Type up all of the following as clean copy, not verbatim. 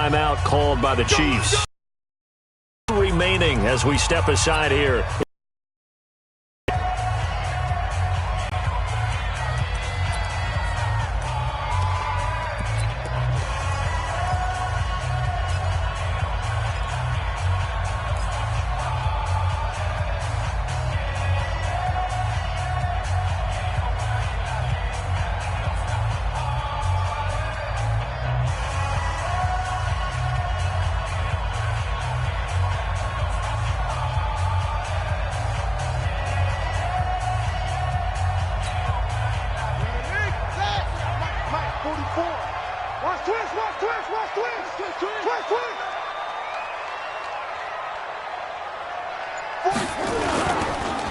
timeout called by the Chiefs. Remaining as we step aside here.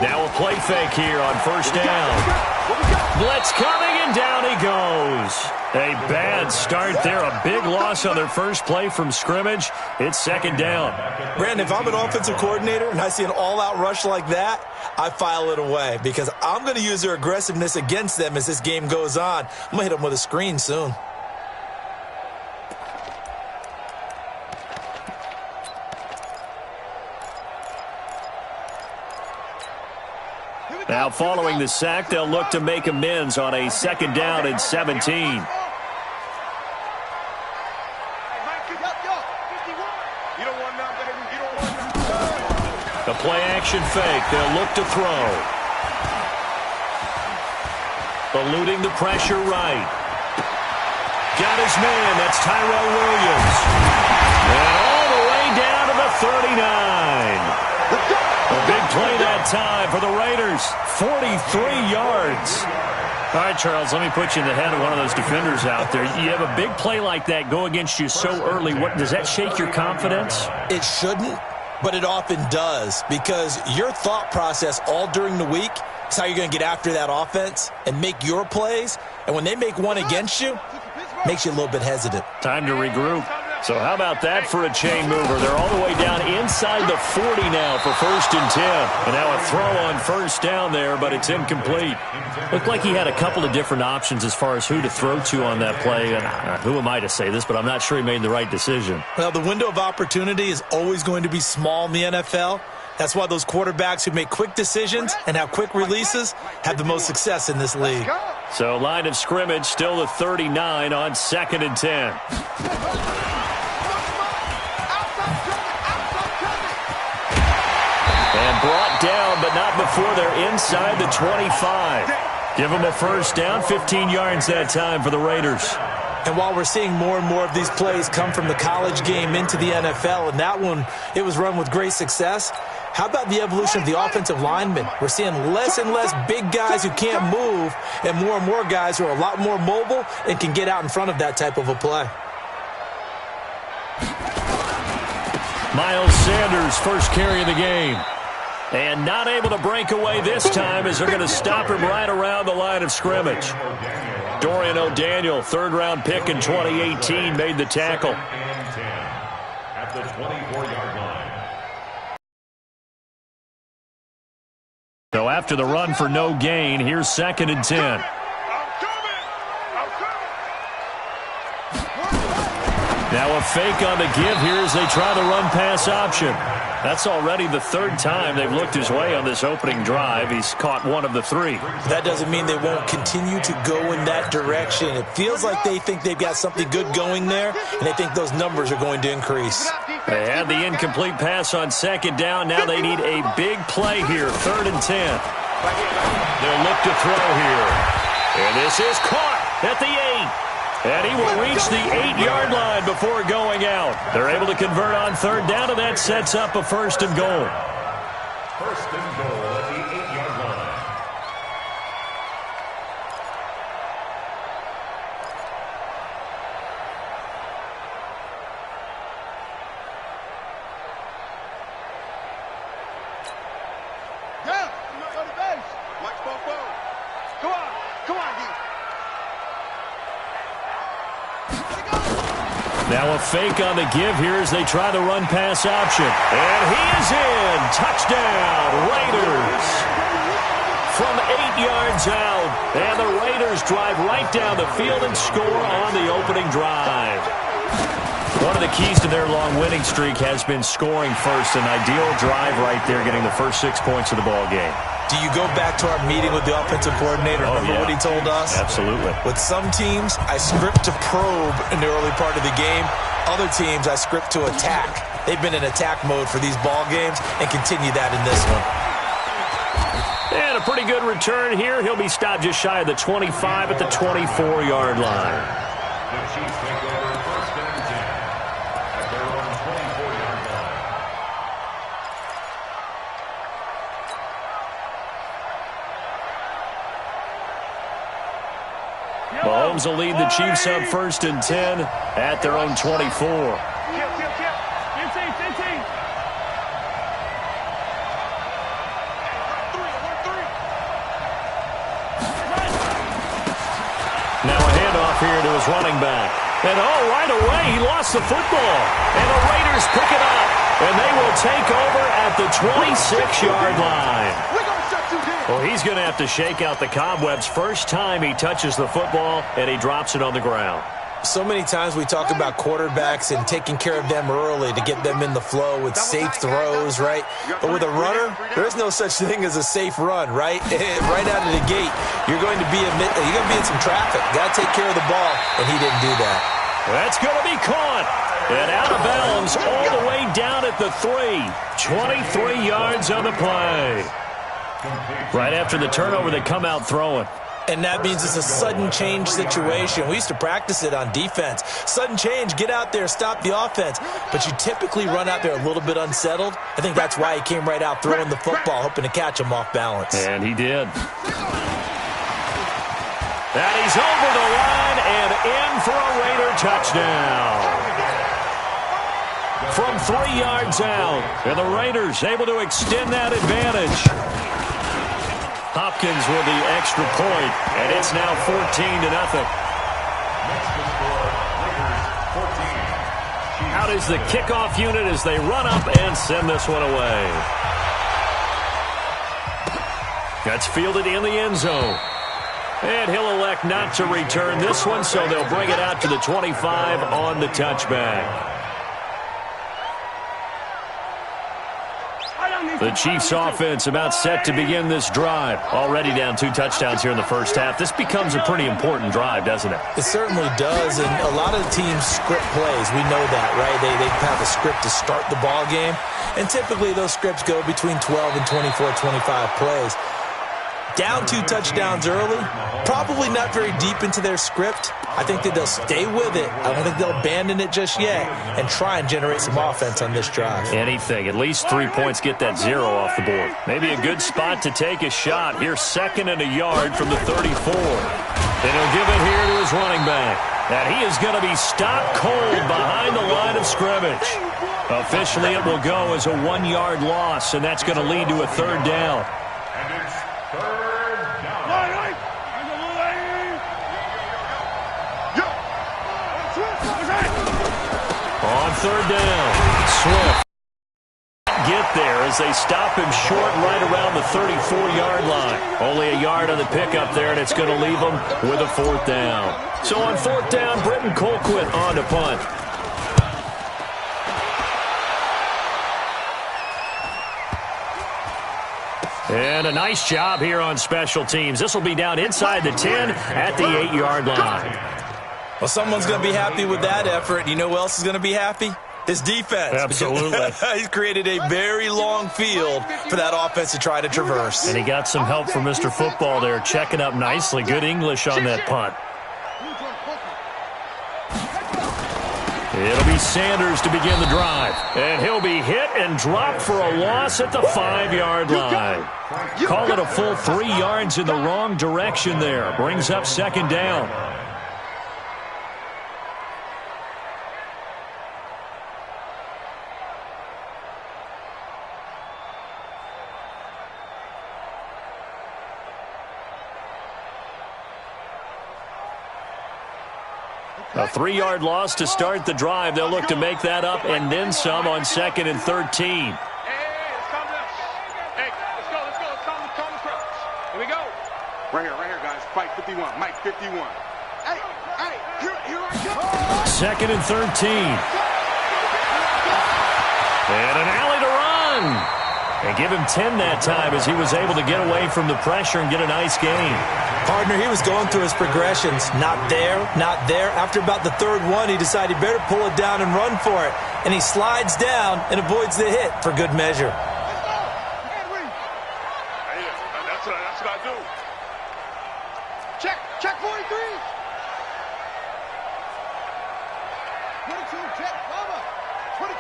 Now a play fake here on first down. Blitz coming, and down he goes. A bad start there. A big loss on their first play from scrimmage. It's second down. Brandon, if I'm an offensive coordinator and I see an all-out rush like that, I file it away because I'm going to use their aggressiveness against them as this game goes on. I'm going to hit them with a screen soon. Now following the sack, they'll look to make amends on a second down and 17. The play action fake. They'll look to throw. Eluding the pressure right. Got his man. That's Tyrell Williams. And all the way down to the 39. A big play that time for the Raiders. 43 yards. All right, Charles, let me put you in the head of one of those defenders out there. You have a big play like that go against you so early. Does that shake your confidence? It shouldn't, but it often does because your thought process all during the week is how you're going to get after that offense and make your plays. And when they make one against you, it makes you a little bit hesitant. Time to regroup. So how about that for a chain mover? They're all the way down inside the 40 now for first and 10. And now a throw on first down there, but it's incomplete. Looked like he had a couple of different options as far as who to throw to on that play. And who am I to say this, but I'm not sure he made the right decision. Well, the window of opportunity is always going to be small in the NFL. That's why those quarterbacks who make quick decisions and have quick releases have the most success in this league. So line of scrimmage still the 39 on second and 10. And brought down, but not before they're inside the 25. Give them a first down, 15 yards that time for the Raiders. And while we're seeing more and more of these plays come from the college game into the NFL, and that one, it was run with great success, how about the evolution of the offensive linemen? We're seeing less and less big guys who can't move and more guys who are a lot more mobile and can get out in front of that type of a play. Miles Sanders, first carry of the game. And not able to break away this time as they're going to stop him right around the line of scrimmage. Dorian O'Daniel, third-round pick in 2018, made the tackle. At the 24-yard line. So after the run for no gain, here's second and 10. Now a fake on the give here as they try the run-pass option. That's already the third time they've looked his way on this opening drive. He's caught one of the three. That doesn't mean they won't continue to go in that direction. It feels like they think they've got something good going there, and they think those numbers are going to increase. They had the incomplete pass on second down. Now they need a big play here, third and 10. They'll look to throw here. And this is caught at the 8. And he will reach the 8-yard line before going out. They're able to convert on third down, and that sets up a first and goal. First and goal at the 8-yard line. Yeah, I'm not on the base. Watch both balls. Come on, dude. Now a fake on the give here as they try the run-pass option. And he is in. Touchdown, Raiders. From 8 yards out. And the Raiders drive right down the field and score on the opening drive. One of the keys to their long winning streak has been scoring first. An ideal drive right there, getting the first 6 points of the ball game. Do you go back to our meeting with the offensive coordinator? Remember what he told us? Absolutely. With some teams, I script to probe in the early part of the game. Other teams, I script to attack. They've been in attack mode for these ball games and continue that in this one. And a pretty good return here. He'll be stopped just shy of the 25 at the 24-yard line. The Chiefs take over first and 10 at their own 24-yard line. Mahomes will lead the Chiefs up first and 10 at their own 24. Now a handoff here to his running back. And right away he lost the football. And the Raiders pick it up. And they will take over at the 26-yard line. Well, he's going to have to shake out the cobwebs first time he touches the football, and he drops it on the ground. So many times we talk about quarterbacks and taking care of them early to get them in the flow with safe throws, right? But with a runner, there is no such thing as a safe run, right? Right out of the gate, you're going to be in some traffic. Got to take care of the ball, and he didn't do that. That's going to be caught. And out of bounds all the way down at the 3. 23 yards on the play. Right after the turnover, they come out throwing. And that means it's a sudden change situation. We used to practice it on defense. Sudden change, get out there, stop the offense. But you typically run out there a little bit unsettled. I think that's why he came right out throwing the football, hoping to catch him off balance. And he did. And he's over the line and in for a Raider touchdown. From 3 yards out, and the Raiders able to extend that advantage. Hopkins with the extra point, and it's now 14-0. Next to score, Raiders 14. Out is the kickoff unit as they run up and send this one away. That's fielded in the end zone. And he'll elect not to return this one, so they'll bring it out to the 25 on the touchback. The Chiefs offense about set to begin this drive. Already down 2 touchdowns here in the first half. This becomes a pretty important drive, doesn't it? It certainly does, and a lot of the teams script plays. We know that, right? They have a script to start the ball game, and typically those scripts go between 12 and 24, 25 plays. Down 2 touchdowns early, probably not very deep into their script. I think that they'll stay with it. I don't think they'll abandon it just yet and try and generate some offense on this drive. Anything. At least 3 points, get that 0 off the board. Maybe a good spot to take a shot. Here's 2nd and a yard from the 34. And he'll give it here to his running back. And he is going to be stopped cold behind the line of scrimmage. Officially, it will go as a 1-yard loss, and that's going to lead to a 3rd down. And it's 3rd down. On 3rd down, Swift get there as they stop him short right around the 34-yard line. Only a yard on the pickup there, and it's going to leave him with a 4th down. So on 4th down, Britton Colquitt on to punt. And a nice job here on special teams. This will be down inside the 10 at the 8-yard line. Well, someone's going to be happy with that effort. You know who else is going to be happy? His defense. Absolutely. He's created a very long field for that offense to try to traverse. And he got some help from Mr. Football there, checking up nicely. Good English on that punt. It'll be Sanders to begin the drive. And he'll be hit and dropped for a loss at the 5-yard line. Call it a full 3 yards in the wrong direction there. Brings up 2nd down. A 3-yard loss to start the drive. They'll look to make that up and then some on 2nd and 13. Hey, let's calm down. Hey, let's go. Let's calm the crowd. Here we go. Right here, guys. Fight 51. Mike 51. Hey, here I go. 2nd and 13. And an alley to run. And give him 10 that time as he was able to get away from the pressure and get a nice gain. Partner, he was going through his progressions. Not there, not there. After about the third one, he decided he better pull it down and run for it. And he slides down and avoids the hit for good measure. That's what I do. Check 43. 22, check, bomber. 22,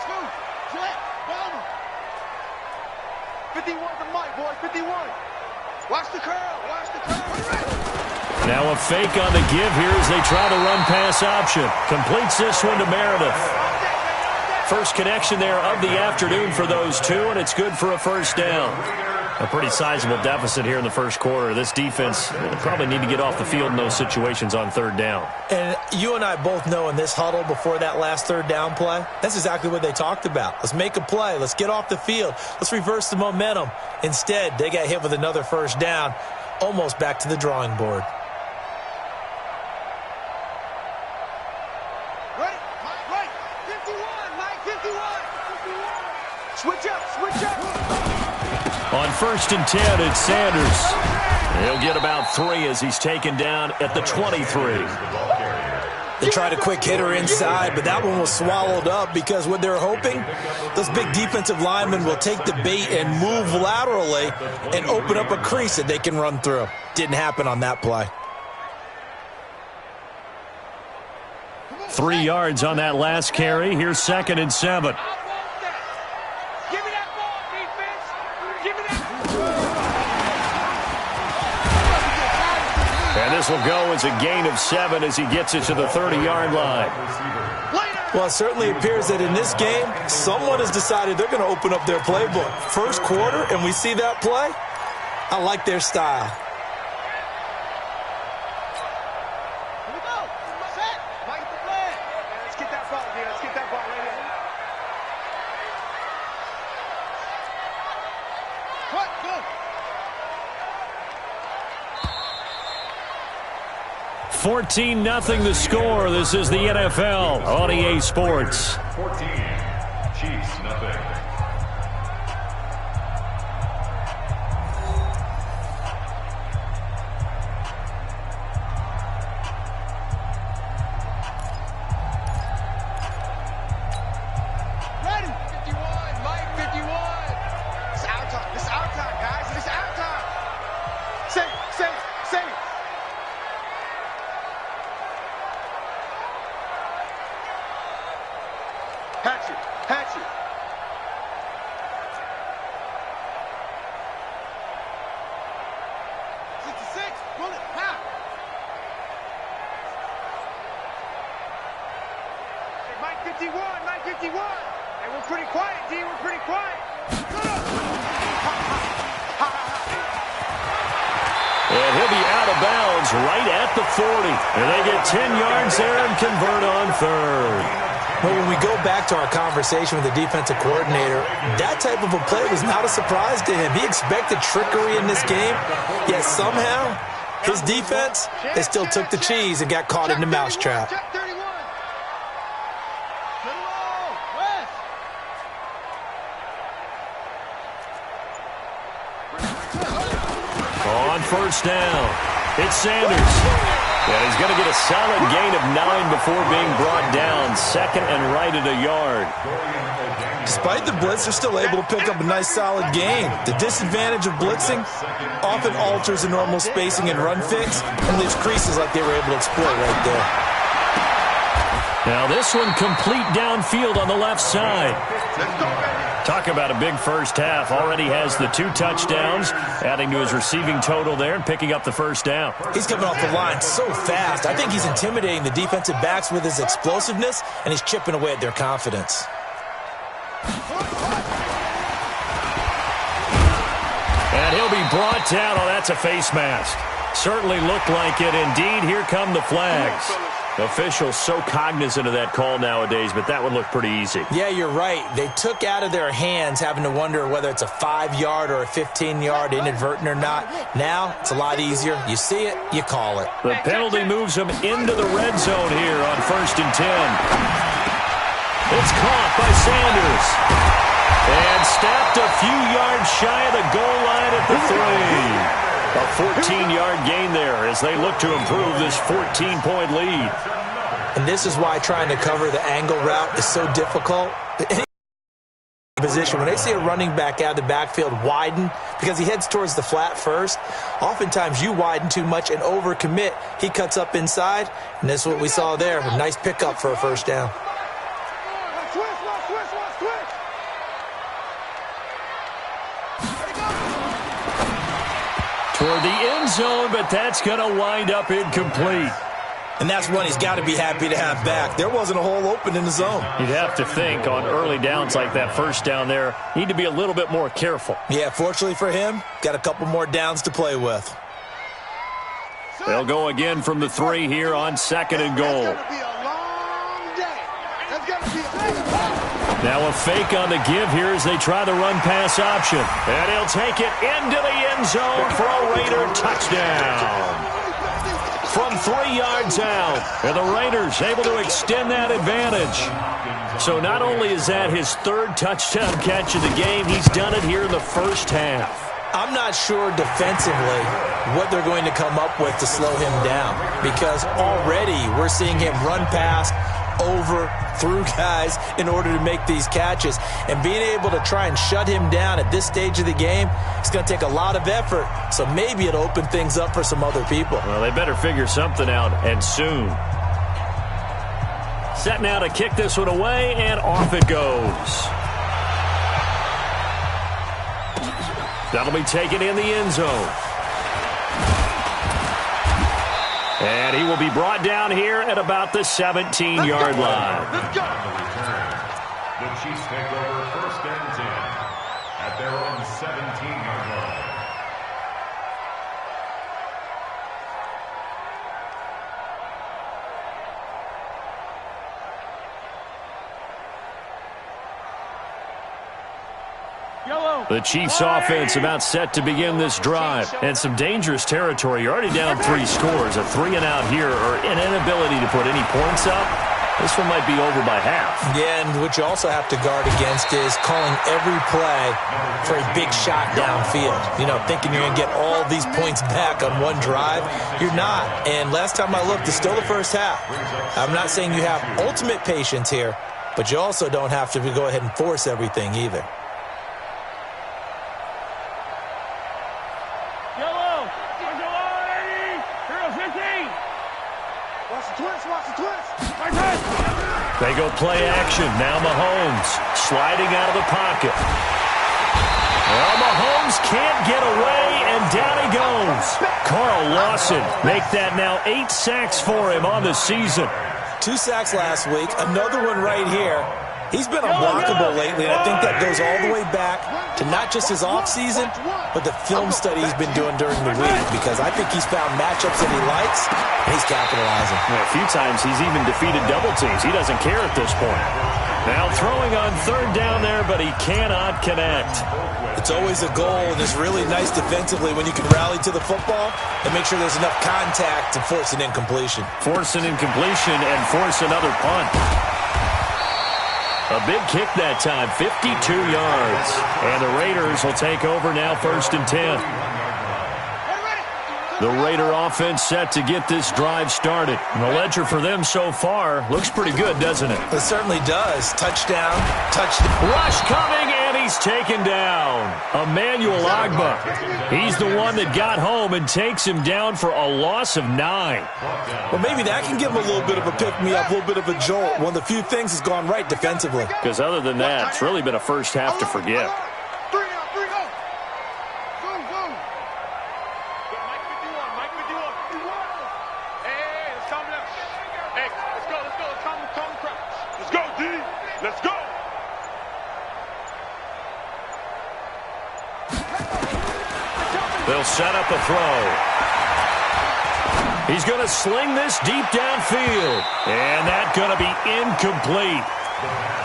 check, bomber. 51 to Mike, boy, 51. Watch the curl, watch the curl. Now a fake on the give here as they try to run pass option. Completes this one to Meredith. First connection there of the afternoon for those two, and it's good for a first down. A pretty sizable deficit here in the first quarter. This defense probably need to get off the field in those situations on third down. And you and I both know in this huddle before that last third down play, that's exactly what they talked about. Let's make a play. Let's get off the field. Let's reverse the momentum. Instead, they got hit with another first down, almost back to the drawing board. Right. 51, Mike, 51. Switch up. On 1st and 10, it's Sanders. He'll get about 3 as he's taken down at the 23. They tried a quick hitter inside, but that one was swallowed up because what they're hoping, those big defensive linemen will take the bait and move laterally and open up a crease that they can run through. Didn't happen on that play. 3 yards on that last carry. Here's 2nd and 7. And this will go as a gain of 7 as he gets it to the 30-yard line. Well, it certainly appears that in this game, someone has decided they're going to open up their playbook. First quarter, and we see that play. I like their style. Here we go. Set. Mike the play. Let's get that ball, dude. Let's get that ball right here. What? Go. 14-0 the score. This is the NFL on EA Sports. 14, Chiefs, nothing. Ready. 51, Mike, 51. It's our time. It's our time, guys. It's our time. Say it. Hatch it. 66, roll it, pow. Hey, Mike 51. Hey, we're pretty quiet, D, we're pretty quiet. And he'll be out of bounds right at the 40. And they get 10 yards there and convert on third. Well, when we go back to our conversation with the defensive coordinator, that type of a play was not a surprise to him. He expected trickery in this game, yet somehow his defense, they still took the cheese and got caught in the mousetrap. Check 31. West. On first down, it's Sanders. And he's going to get a solid gain of 9 before being brought down. 2nd and right at a yard. Despite the blitz, they're still able to pick up a nice solid gain. The disadvantage of blitzing often alters the normal spacing and run fix and leaves creases like they were able to exploit right there. Now this one complete downfield on the left side. Talk about a big first half. Already has the 2 touchdowns, adding to his receiving total there and picking up the first down. He's coming off the line so fast. I think he's intimidating the defensive backs with his explosiveness, and he's chipping away at their confidence. And he'll be brought down. Oh, that's a face mask. Certainly looked like it. Indeed, here come the flags. Officials so cognizant of that call nowadays, but that one looked pretty easy. Yeah, you're right. They took out of their hands having to wonder whether it's a 5-yard or a 15-yard inadvertent or not. Now, it's a lot easier. You see it, you call it. The penalty moves them into the red zone here on 1st and 10. It's caught by Sanders. And snapped a few yards shy of the goal line at the 3. A 14-yard gain there as they look to improve this 14-point lead. And this is why trying to cover the angle route is so difficult. Position when they see a running back out of the backfield widen because he heads towards the flat first, oftentimes you widen too much and overcommit. He cuts up inside, and that's what we saw there. A nice pickup for a first down. Toward the end zone, but that's going to wind up incomplete. And that's one he's got to be happy to have back. There wasn't a hole open in the zone. You'd have to think on early downs like that first down there, need to be a little bit more careful. Yeah, fortunately for him, got a couple more downs to play with. They'll go again from the 3 here on 2nd and goal. Now a fake on the give here as they try the run-pass option. And he'll take it into the end zone for a Raider touchdown. From 3 yards out, and the Raiders able to extend that advantage. So not only is that his 3rd touchdown catch of the game, he's done it here in the first half. I'm not sure defensively what they're going to come up with to slow him down, because already we're seeing him run past, over, through guys in order to make these catches. And being able to try and shut him down at this stage of the game, it's going to take a lot of effort. So maybe it'll open things up for some other people. Well, they better figure something out, and soon. Set now to kick this one away, and off it goes. That'll be taken in the end zone. And he will be brought down here at about the 17-yard line. Let's go. The Chiefs take over 1st and 10 at their own 17-yard line. The Chiefs offense about set to begin this drive. And some dangerous territory. You're already down 3 scores. A 3-and-out here or an inability to put any points up. This one might be over by half. Yeah, and what you also have to guard against is calling every play for a big shot downfield. You know, thinking you're going to get all these points back on one drive. You're not. And last time I looked, it's still the first half. I'm not saying you have ultimate patience here, but you also don't have to go ahead and force everything either. They go play action. Now Mahomes sliding out of the pocket. Well, Mahomes can't get away, and down he goes. Carl Lawson make that now 8 sacks for him on the season. 2 sacks last week, another one right here. He's been unblockable lately, and I think that goes all the way back to not just his offseason, but the film study he's been doing during the week, because I think he's found matchups that he likes, and he's capitalizing. Yeah, a few times he's even defeated double teams. He doesn't care at this point. Now throwing on 3rd down there, but he cannot connect. It's always a goal, and it's really nice defensively when you can rally to the football and make sure there's enough contact to force an incompletion. Force an incompletion and force another punt. A big kick that time, 52 yards. And the Raiders will take over now 1st and 10. The Raider offense set to get this drive started. And the ledger for them so far looks pretty good, doesn't it? It certainly does. Touchdown, touchdown. Rush coming, and he's taken down. Emmanuel Ogbah. He's the one that got home and takes him down for a loss of 9. Well, maybe that can give him a little bit of a pick-me-up, a little bit of a jolt. One of the few things has gone right defensively. Because other than that, it's really been a first half to forget. They'll set up a throw. He's going to sling this deep downfield. And that's going to be incomplete.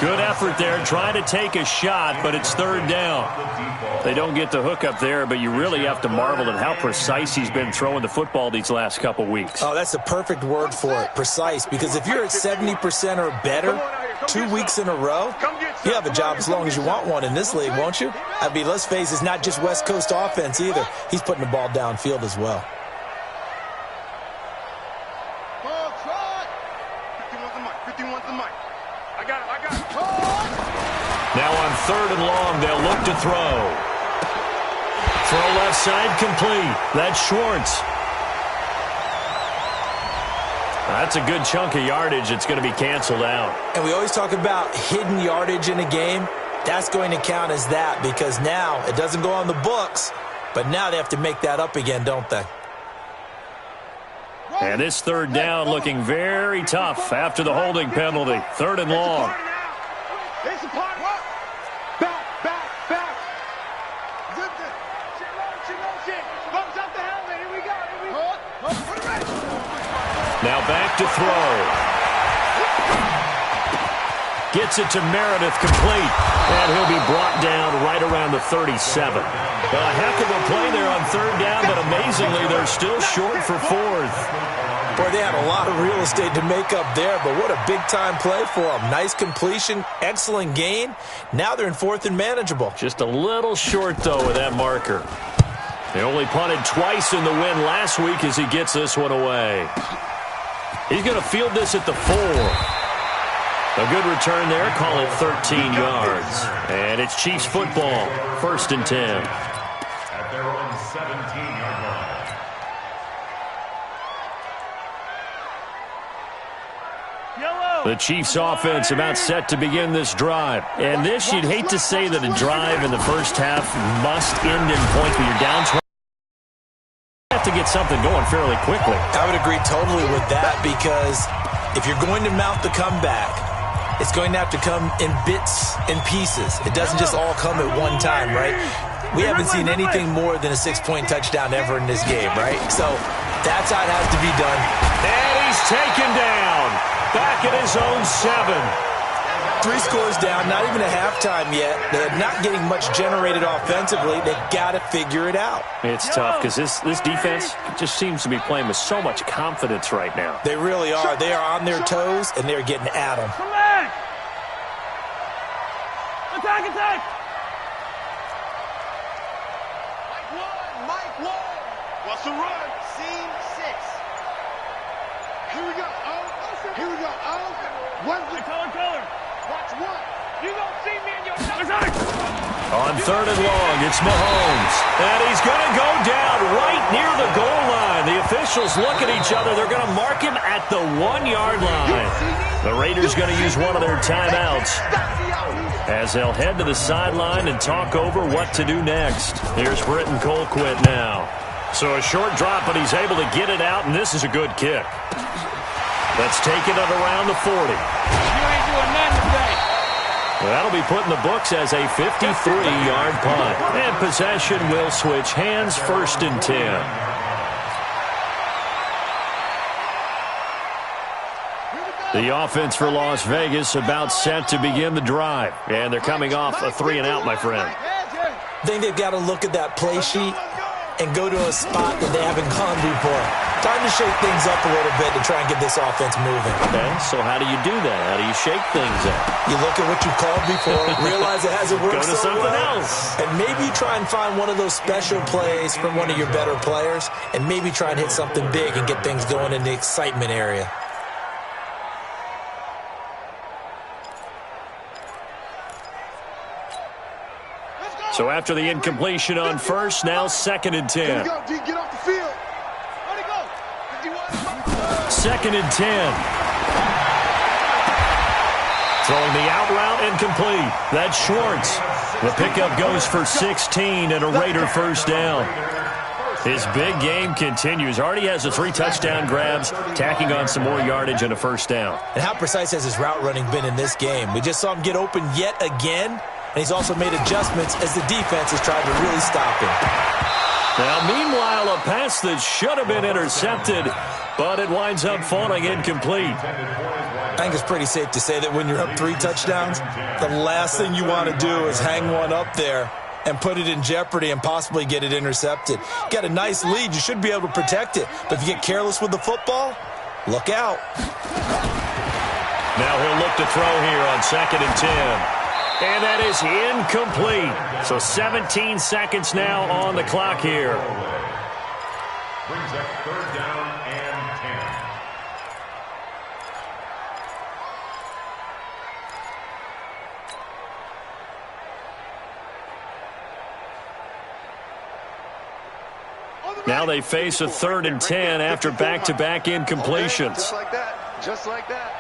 Good effort there, trying to take a shot, but it's 3rd down. They don't get the hook up there, but you really have to marvel at how precise he's been throwing the football these last couple weeks. Oh, that's the perfect word for it, precise, because if you're at 70% or better, 2 weeks in a row? You have a job as long as you want one in this league, won't you? I mean, let's face it, it's not just West Coast offense either. He's putting the ball downfield as well. Now on 3rd and long, they'll look to throw. Throw left side complete. That's Schwartz. That's a good chunk of yardage. It's going to be canceled out. And we always talk about hidden yardage in a game. That's going to count as that because now it doesn't go on the books, but now they have to make that up again, don't they? And this 3rd down looking very tough after the holding penalty. 3rd and long. Now back to throw. Gets it to Meredith complete. And he'll be brought down right around the 37. A heck of a play there on 3rd down, but amazingly, they're still short for 4th. Boy, they had a lot of real estate to make up there, but what a big-time play for them. Nice completion, excellent gain. Now they're in 4th and manageable. Just a little short, though, with that marker. They only punted twice in the win last week as he gets this one away. He's going to field this at the 4. A good return there. Call it 13 yards. And it's Chiefs football. 1st and 10. At their own 17-yard line. The Chiefs offense about set to begin this drive. And this, you'd hate to say that a drive in the first half must end in points, but you're down 20. To get something going fairly quickly. I would agree totally with that because if you're going to mount the comeback, it's going to have to come in bits and pieces. It doesn't just all come at one time, right? We haven't seen anything more than a 6-point touchdown ever in this game, right? So that's how it has to be done. And he's taken down. Back at his own 7. 3 scores down, not even a halftime yet. They're not getting much generated offensively. They've got to figure it out. It's tough because this defense just seems to be playing with so much confidence right now. They really are. They are on their toes, and they're getting at them. Attack, attack! Mike 1. What's the run? Seam 6. Here we go. Here we go. What's the color? Watch 1. You don't see me in your attack! On 3rd and long, it's Mahomes. And he's going to go down right near the goal line. The officials look at each other. They're going to mark him at the 1-yard line. The Raiders going to use one of their timeouts as they'll head to the sideline and talk over what to do next. Here's Britton Colquitt now. So a short drop, but he's able to get it out, and this is a good kick. Let's take it at around the 40. You ain't doing nothing today. That'll be put in the books as a 53-yard punt. And possession will switch hands. 1st and 10. The offense for Las Vegas about set to begin the drive. And they're coming off a 3-and-out, my friend. I think they've got to look at that play sheet and go to a spot that they haven't gone before. Time to shake things up a little bit to try and get this offense moving. Okay, so how do you do that? How do you shake things up? You look at what you called before, realize it hasn't worked Go to so something well, else. and maybe try and find one of those special plays from one of your better players, and maybe try and hit something big and get things going in the excitement area. So after the incompletion on 1st, now 2nd and 10. Get off the field. Where'd he go? 2nd and 10. Throwing the out route incomplete. That's Schwartz. The pickup goes for 16 and a Raider 1st down. His big game continues. Already has the 3 touchdown grabs, tacking on some more yardage and a 1st down. And how precise has his route running been in this game? We just saw him get open yet again, and he's also made adjustments as the defense has tried to really stop him. Now, meanwhile, a pass that should have been intercepted, but it winds up falling incomplete. I think it's pretty safe to say that when you're up 3 touchdowns, the last thing you want to do is hang one up there and put it in jeopardy and possibly get it intercepted. Got a nice lead. You should be able to protect it. But if you get careless with the football, look out. Now he'll look to throw here on 2nd and 10. And that is incomplete. So 17 seconds now on the clock here. Brings up 3rd down and 10. Now they face a 3rd and 10 after back-to-back incompletions. Just like that. Just like that.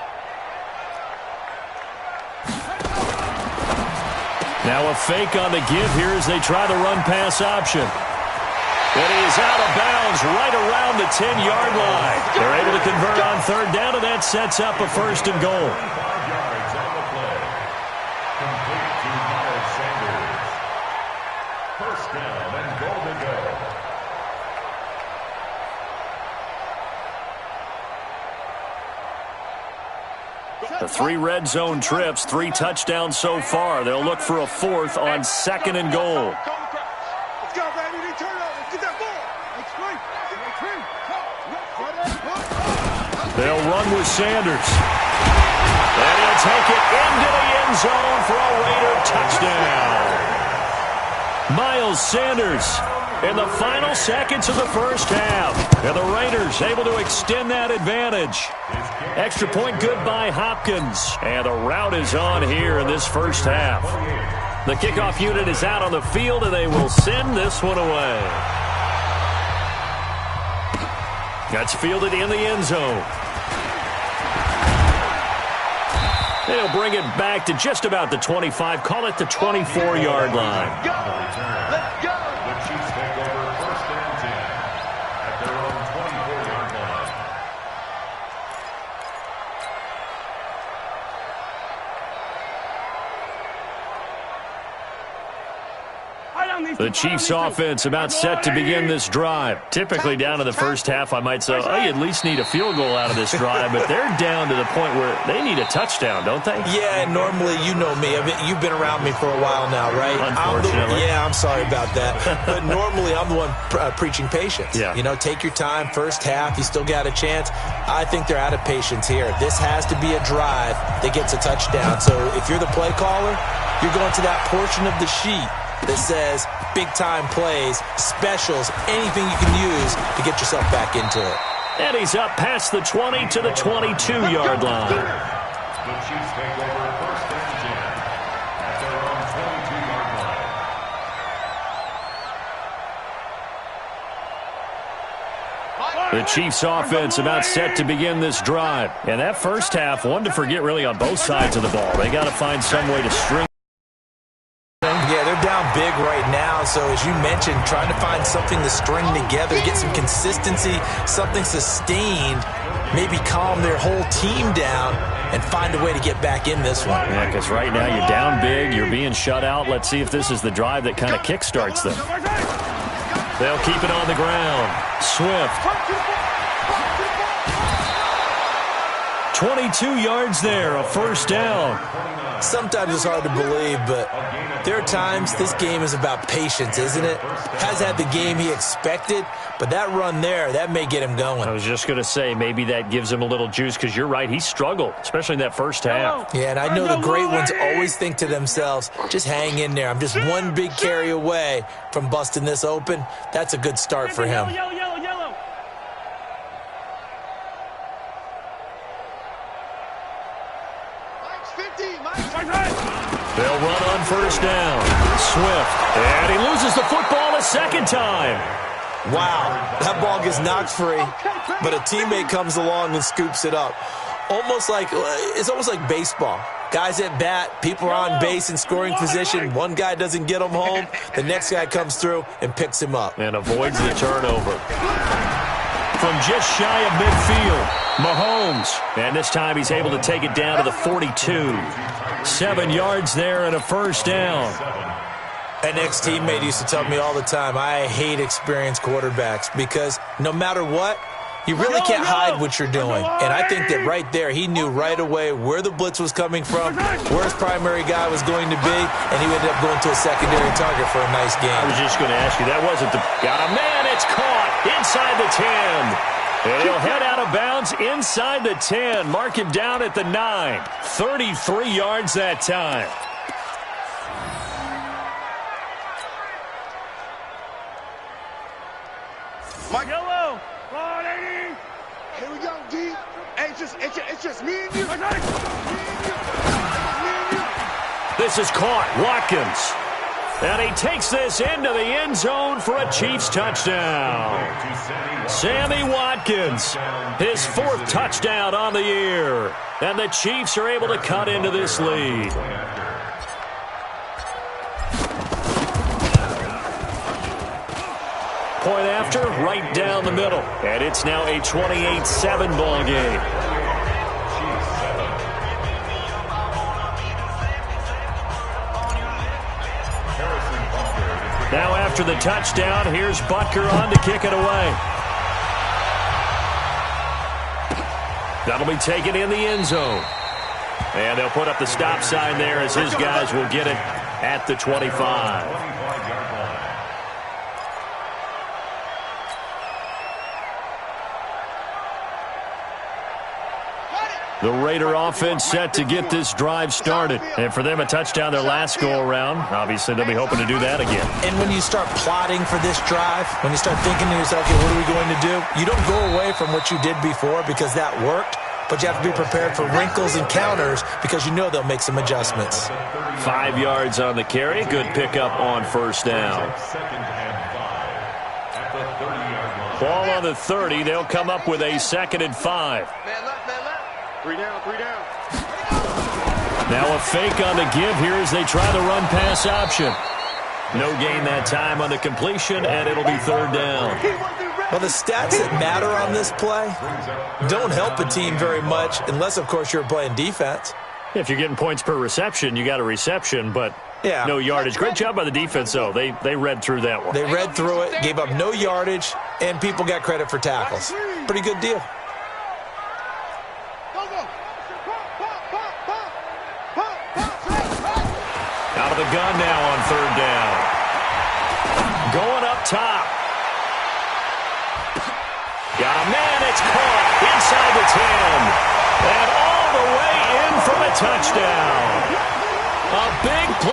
Now a fake on the give here as they try the run-pass option. And he is out of bounds right around the 10-yard line. They're able to convert on 3rd down, and that sets up a 1st and goal. 5 yards on the play. Complete to Miles Sanders. 1st down and goal to go. The 3 red zone trips, 3 touchdowns so far. They'll look for a 4th on 2nd and goal. Let's go, baby. They turn up. Let's get that ball. They'll run with Sanders. And he'll take it into the end zone for a Raider touchdown. Miles Sanders in the final seconds of the 1st half. And the Raiders able to extend that advantage. Extra point good by Hopkins. And the route is on here in this 1st half. The kickoff unit is out on the field, and they will send this one away. That's fielded in the end zone. They'll bring it back to just about the 25. Call it the 24-yard line. Let's go. The Chiefs take over 1st and 10 at their own 24-yard line. The Chiefs offense about set to begin this drive. Typically down to the 1st half, I might say, oh, you at least need a field goal out of this drive, but they're down to the point where they need a touchdown, don't they? Yeah, normally, you know me. You've been around me for a while now, right? Unfortunately. I'm sorry about that. But normally, I'm the one preaching patience. Yeah. You know, take your time, 1st half, you still got a chance. I think they're out of patience here. This has to be a drive that gets a touchdown. So if you're the play caller, you're going to that portion of the sheet that says big-time plays, specials, anything you can use to get yourself back into it. And he's up past the 20 to the 22-yard line. The Chiefs take over 1st and 10 at their own 22-yard line. The Chiefs offense about set to begin this drive. And that 1st half, one to forget really on both sides of the ball. They got to find some way to string. Yeah, they're down big right now, so as you mentioned, trying to find something to string together, get some consistency, something sustained, maybe calm their whole team down and find a way to get back in this one. Yeah, because right now you're down big, you're being shut out. Let's see if this is the drive that kind of kickstarts them. They'll keep it on the ground. Swift. 22 yards there, a 1st down. Sometimes it's hard to believe, but there are times this game is about patience, isn't it? Has had the game he expected, but that run there, that may get him going. I was just going to say, maybe that gives him a little juice, because you're right, he struggled, especially in that 1st half. Yeah, and I know the great ones always think to themselves, just hang in there. I'm just one big carry away from busting this open. That's a good start for him. They'll run on 1st down. Swift. And he loses the football a 2nd time. Wow, that ball gets knocked free, but a teammate comes along and scoops it up. It's almost like baseball. Guys at bat, people are on base in scoring position. One guy doesn't get him home. The next guy comes through and picks him up. And avoids the turnover. From just shy of midfield, Mahomes. And this time he's able to take it down to the 42. 7 yards there and a 1st down. An ex-teammate used to tell me all the time, I hate experienced quarterbacks because no matter what, you really can't hide what you're doing. And I think that right there, he knew right away where the blitz was coming from, where his primary guy was going to be, and he ended up going to a secondary target for a nice game. I was just going to ask you, that wasn't the... Got a man, it's caught inside the 10. And he'll head out of bounds inside the 10. Mark him down at the 9. 33 yards that time. Mike Yellow. Come on, 80. Here we go, D. Hey, it's just me and you. Me and you. This is caught. Watkins. And he takes this into the end zone for a Chiefs touchdown. Sammy Watkins, his 4th touchdown on the year. And the Chiefs are able to cut into this lead. Point after, right down the middle. And it's now a 28-7 ball game. Now after the touchdown, here's Butker on to kick it away. That'll be taken in the end zone. And they'll put up the stop sign there as his guys will get it at the 25. The Raider offense set to get this drive started. And for them, a touchdown their last go-around. Obviously, they'll be hoping to do that again. And when you start plotting for this drive, when you start thinking to yourself, okay, what are we going to do? You don't go away from what you did before because that worked, but you have to be prepared for wrinkles and counters because you know they'll make some adjustments. 5 yards on the carry. Good pickup on first down. Ball on the 30. They'll come up with a 2nd and 5. Three down. Now a fake on the give here as they try the run-pass option. No gain that time on the completion, and it'll be 3rd down. Well, the stats that matter on this play don't help a team very much unless, of course, you're playing defense. If you're getting points per reception, you got a reception, but no yardage. Great job by the defense, though. They read through that one. They read through it, gave up no yardage, and people got credit for tackles. Pretty good deal. Out of the gun now on 3rd down. Going up top. Got a man, it's caught inside the 10. And all the way in for a touchdown. A big play.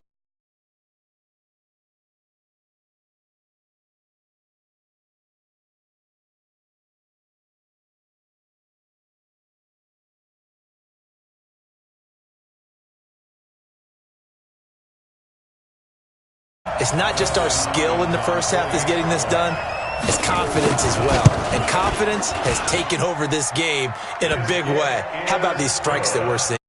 It's not just our skill in the first half that's getting this done. It's confidence as well. And confidence has taken over this game in a big way. How about these strikes that we're seeing?